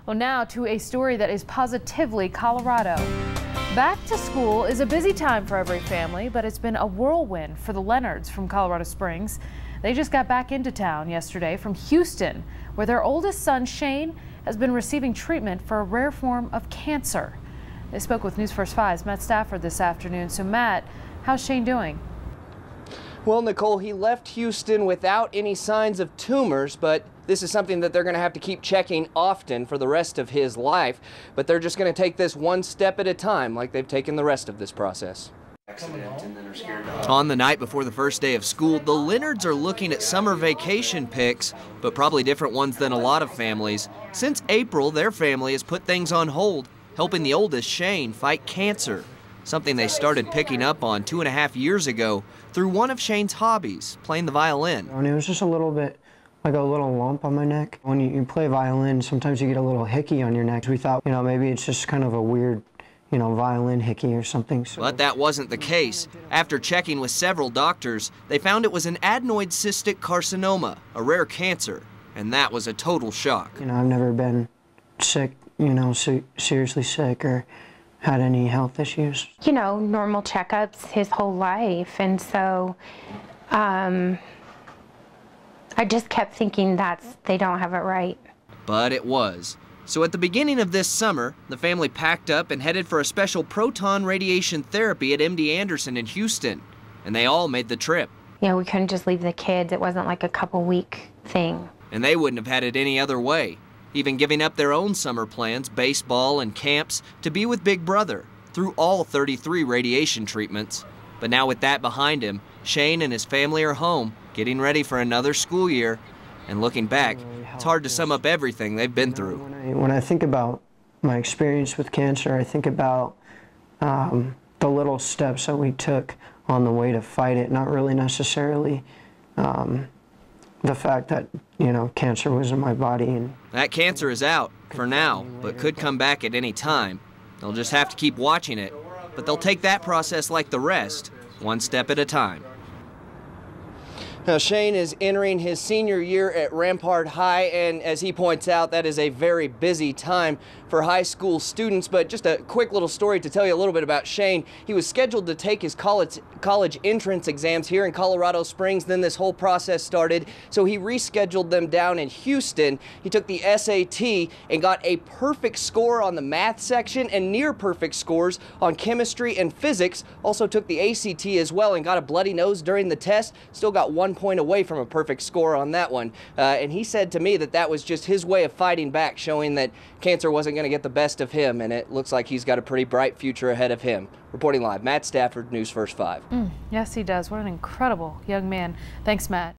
Well, now to a story that is positively Colorado. Back to school is a busy time for every family, but it's been a whirlwind for the Leonards from Colorado Springs. They just got back into town yesterday from Houston, where their oldest son, Shane, has been receiving treatment for a rare form of cancer. They spoke with News First 5's Matt Stafford this afternoon. So Matt, how's Shane doing? Well, Nicole, he left Houston without any signs of tumors, but this is something that they're going to have to keep checking often for the rest of his life. But they're just going to take this one step at a time, like they've taken the rest of this process. On the night before the first day of school, the Leonards are looking at summer vacation pics, but probably different ones than a lot of families. Since April, their family has put things on hold, helping the oldest, Shane, fight cancer, something they started picking up on 2.5 years ago through one of Shane's hobbies, playing the violin. And it was just a little bit like a little lump on my neck. When you play violin, sometimes you get a little hickey on your neck. We thought, maybe it's just kind of a weird, violin hickey or something. So. But that wasn't the case. After checking with several doctors, they found it was an adenoid cystic carcinoma, a rare cancer, and that was a total shock. I've never been sick, seriously sick or had any health issues. Normal checkups his whole life, and so I just kept thinking they don't have it right. But it was. So at the beginning of this summer, the family packed up and headed for a special proton radiation therapy at MD Anderson in Houston, and they all made the trip. We couldn't just leave the kids. It wasn't like a couple-week thing. And they wouldn't have had it any other way, even giving up their own summer plans, baseball and camps, to be with Big Brother through all 33 radiation treatments. But now with that behind him, Shane and his family are home, getting ready for another school year. And looking back, it's hard to sum up everything they've been through. When I think about my experience with cancer, I think about the little steps that we took on the way to fight it, not really necessarily the fact that, cancer was in my body. And that cancer is out for now, but could come back at any time. They'll just have to keep watching it, but they'll take that process like the rest, one step at a time. Now, Shane is entering his senior year at Rampart High, and as he points out, that is a very busy time for high school students. But just a quick little story to tell you a little bit about Shane. He was scheduled to take his college entrance exams here in Colorado Springs. Then this whole process started, so he rescheduled them down in Houston. He took the SAT and got a perfect score on the math section and near perfect scores on chemistry and physics. Also took the ACT as well and got a bloody nose during the test. Still got 1 point away from a perfect score on that one. And he said to me that was just his way of fighting back, showing that cancer wasn't going to get the best of him, and it looks like he's got a pretty bright future ahead of him. Reporting live, Matt Stafford, News First 5. Yes, he does. What an incredible young man. Thanks, Matt.